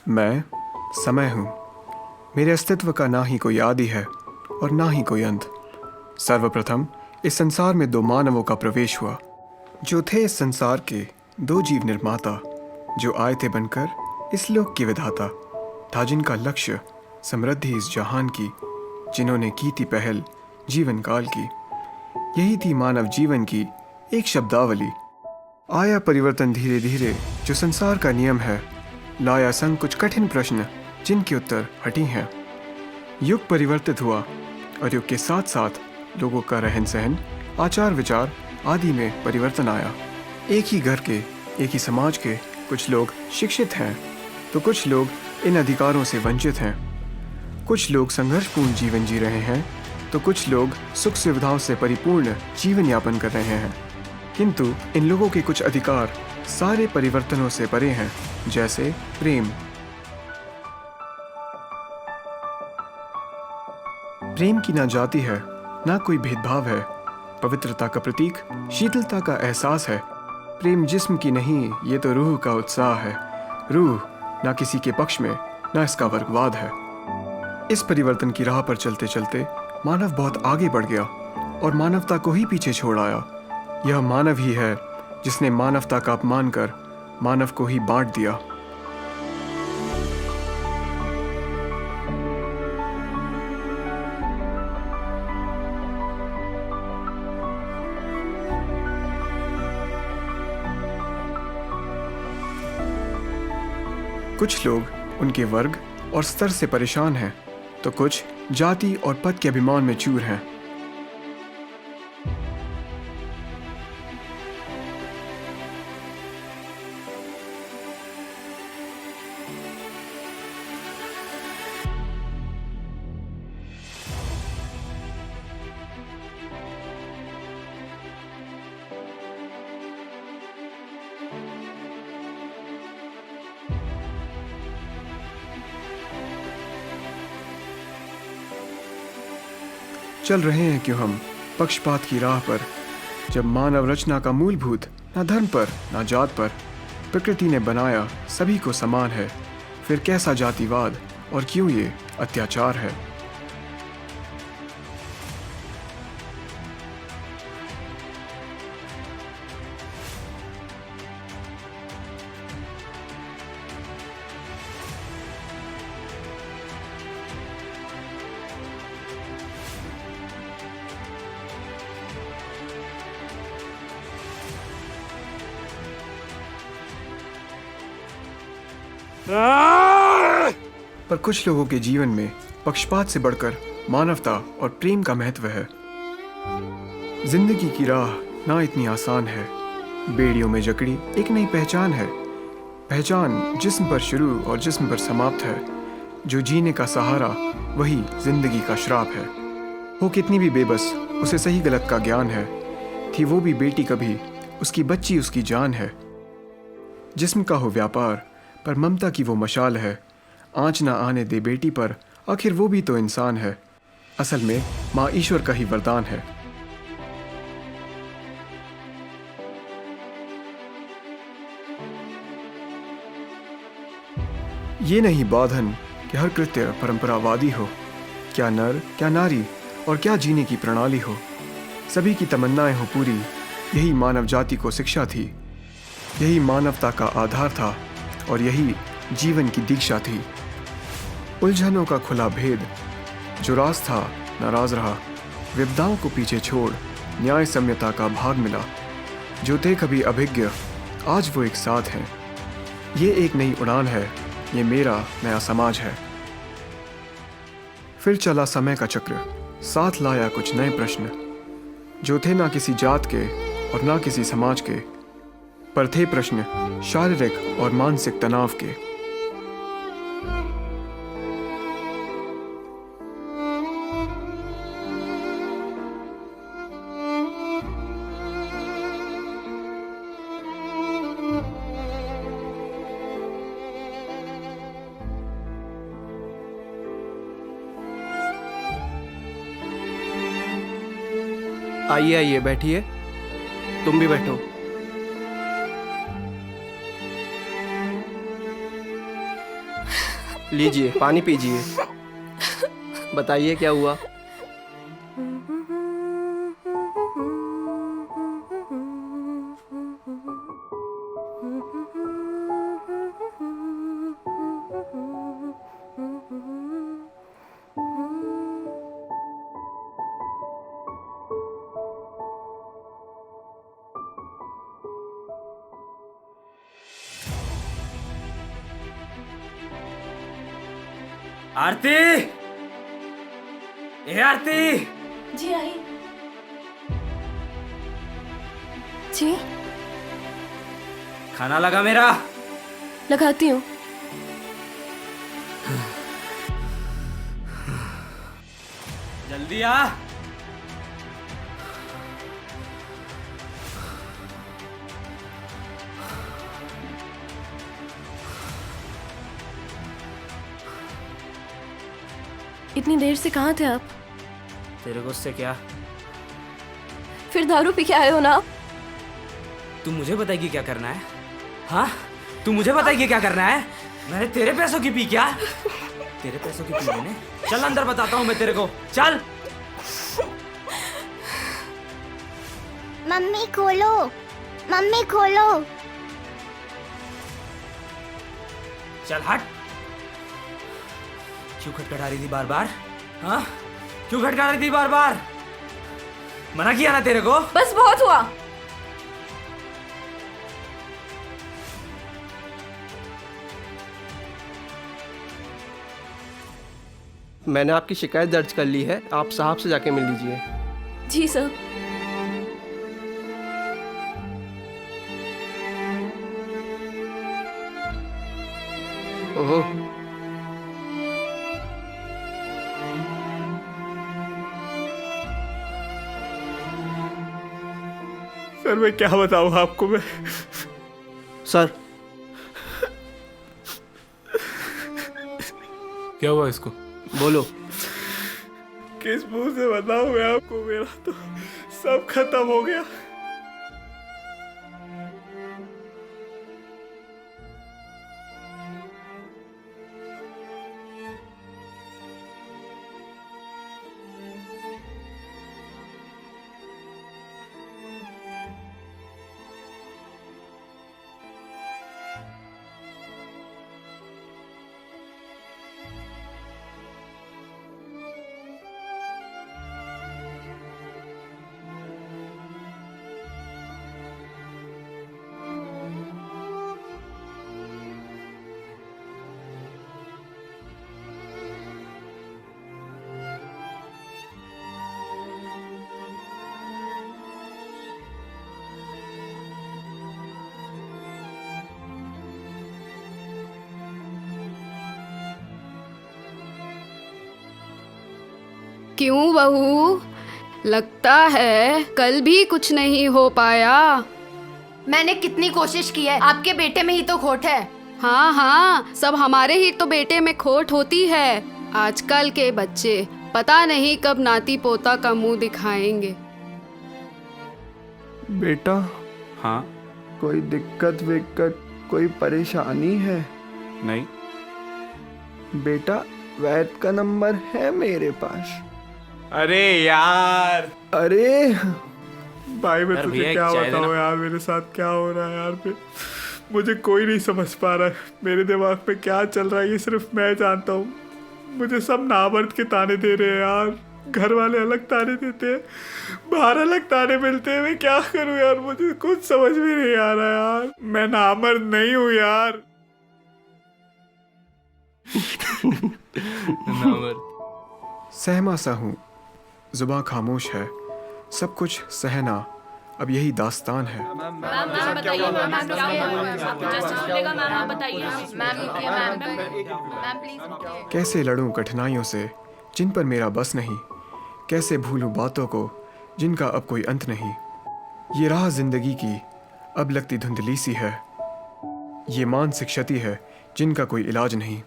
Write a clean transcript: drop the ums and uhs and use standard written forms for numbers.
मैं समय हूँ। मेरे अस्तित्व का ना ही कोई आदि है और ना ही कोई अंत। सर्वप्रथम इस संसार में दो मानवों का प्रवेश हुआ, जो थे इस संसार के दो जीव निर्माता, जो आए थे बनकर इस लोक के विधाता। था जिनका लक्ष्य समृद्धि इस जहान की, जिन्होंने की थी पहल जीवन काल की। यही थी मानव जीवन की एक शब्दावली। आया परिवर्तन धीरे धीरे, जो संसार का नियम है। लाया संग कुछ कठिन प्रश्न, जिनके उत्तर हठी हैं। युग परिवर्तित हुआ और युग के साथ साथ लोगों का रहन सहन, आचार विचार आदि में परिवर्तन आया। एक ही घर के, एक ही समाज के कुछ लोग शिक्षित हैं, तो कुछ लोग इन अधिकारों से वंचित हैं। कुछ लोग संघर्षपूर्ण जीवन जी रहे हैं, तो कुछ लोग सुख सुविधाओं से परिपूर्ण जीवन यापन कर रहे हैं। किंतु इन लोगों के कुछ अधिकार सारे परिवर्तनों से परे हैं, जैसे प्रेम। प्रेम की ना जाति है, ना कोई भेदभाव है। पवित्रता का प्रतीक, शीतलता का एहसास है। प्रेम जिस्म की नहीं, ये तो रूह का उत्साह है। रूह ना किसी के पक्ष में, ना इसका वर्गवाद है। इस परिवर्तन की राह पर चलते चलते मानव बहुत आगे बढ़ गया और मानवता को ही पीछे छोड़ आया। यह मानव ही है जिसने मानवता का अपमान कर मानव को ही बांट दिया। कुछ लोग उनके वर्ग और स्तर से परेशान हैं, तो कुछ जाति और पद के अभिमान में चूर हैं। चल रहे हैं क्यों हम पक्षपात की राह पर, जब मानव रचना का मूलभूत ना धर्म पर ना जात पर। प्रकृति ने बनाया सभी को समान है, फिर कैसा जातिवाद और क्यों ये अत्याचार है। पर कुछ लोगों के जीवन में पक्षपात से बढ़कर मानवता और प्रेम का महत्व है। जिंदगी की राह ना इतनी आसान है। बेड़ियों में जकड़ी एक नई पहचान है। पहचान जिस्म पर शुरू और जिस्म पर समाप्त है। जो जीने का सहारा, वही जिंदगी का श्राप है। हो कितनी भी बेबस, उसे सही गलत का ज्ञान है। थी वो भी बेटी कभी, उसकी बच्ची उसकी जान है। जिस्म का हो व्यापार, पर ममता की वो मशाल है। आँच ना आने दे बेटी पर, आखिर वो भी तो इंसान है। असल में माँ ईश्वर का ही वरदान है। ये नहीं बाधन कि हर कृत्य परंपरावादी हो। क्या नर, क्या नारी और क्या जीने की प्रणाली हो। सभी की तमन्नाएं हो पूरी, यही मानव जाति को शिक्षा थी। यही मानवता का आधार था और यही जीवन की दीक्षा थी। उलझनों का खुला भेद, जो राज था नाराज रहा। विपदाओं को पीछे छोड़ न्याय सम्यता का भाग मिला। जो थे कभी अभिज्ञ, आज वो एक साथ हैं। ये एक नई उड़ान है, ये मेरा नया समाज है। फिर चला समय का चक्र, साथ लाया कुछ नए प्रश्न, जो थे ना किसी जात के और ना किसी समाज के, पर थे प्रश्न शारीरिक और मानसिक तनाव के। आइए आइए बैठिए, तुम भी बैठो। लीजिए पानी पीजिए। बताइए क्या हुआ? आरती, ए आरती, जी आई। जी खाना लगा मेरा? लगाती हूँ। जल्दी आ। इतनी देर से कहाँ थे आप? तेरे को उससे क्या? फिर दारू पी के आए हो ना? तू मुझे बताएगी क्या करना है? हाँ, तू मुझे बताएगी क्या करना है? मैंने तेरे पैसों की पी क्या? तेरे पैसों की पी मैंने? चल अंदर बताता हूँ मैं तेरे को। चल। मम्मी खोलो, मम्मी खोलो। चल हट। क्यों खटखटा रही थी बार बार? हाँ, क्यों खटखटा रही थी बार बार? मना किया ना तेरे को? बस बहुत हुआ। मैंने आपकी शिकायत दर्ज कर ली है, आप साहब से जाके मिल लीजिए। जी सर। ओहो, सर मैं क्या बताऊँ आपको मैं। सर क्या हुआ इसको? बोलो। किस मुंह से बताऊँ मैं आपको, मेरा तो सब खत्म हो गया। क्यों बहू, लगता है कल भी कुछ नहीं हो पाया। मैंने कितनी कोशिश की है, आपके बेटे में ही तो खोट है। हाँ हाँ, सब हमारे ही तो बेटे में खोट होती है। आजकल के बच्चे पता नहीं कब नाती पोता का मुंह दिखाएंगे। बेटा, हाँ? कोई दिक्कत विक्कत, कोई परेशानी है? नहीं। बेटा, वैद का नंबर है मेरे पास। अरे यार, अरे भाई, मैं यार तुझे भैया, क्या चाय बताऊं देना। यार, मेरे साथ क्या हो रहा है यार। मुझे कोई नहीं समझ पा रहा है, मेरे दिमाग में क्या चल रहा है ये सिर्फ मैं जानता हूँ। मुझे सब नामर्द के ताने दे रहे हैं यार, घर वाले अलग ताने देते हैं, बाहर अलग ताने मिलते हैं। मैं क्या करूँ यार, मुझे कुछ समझ में नहीं आ रहा यार। मैं नामर्द नहीं हूँ यार। सहमा सा हूँ, जुबां खामोश है, सब कुछ सहना अब यही दास्तान है। कैसे लड़ूं कठिनाइयों से जिन पर मेरा बस नहीं, कैसे भूलूं बातों को जिनका अब कोई अंत नहीं। ये राह जिंदगी की अब लगती धुंधली सी है, ये मानसिक क्षति है जिनका कोई इलाज नहीं।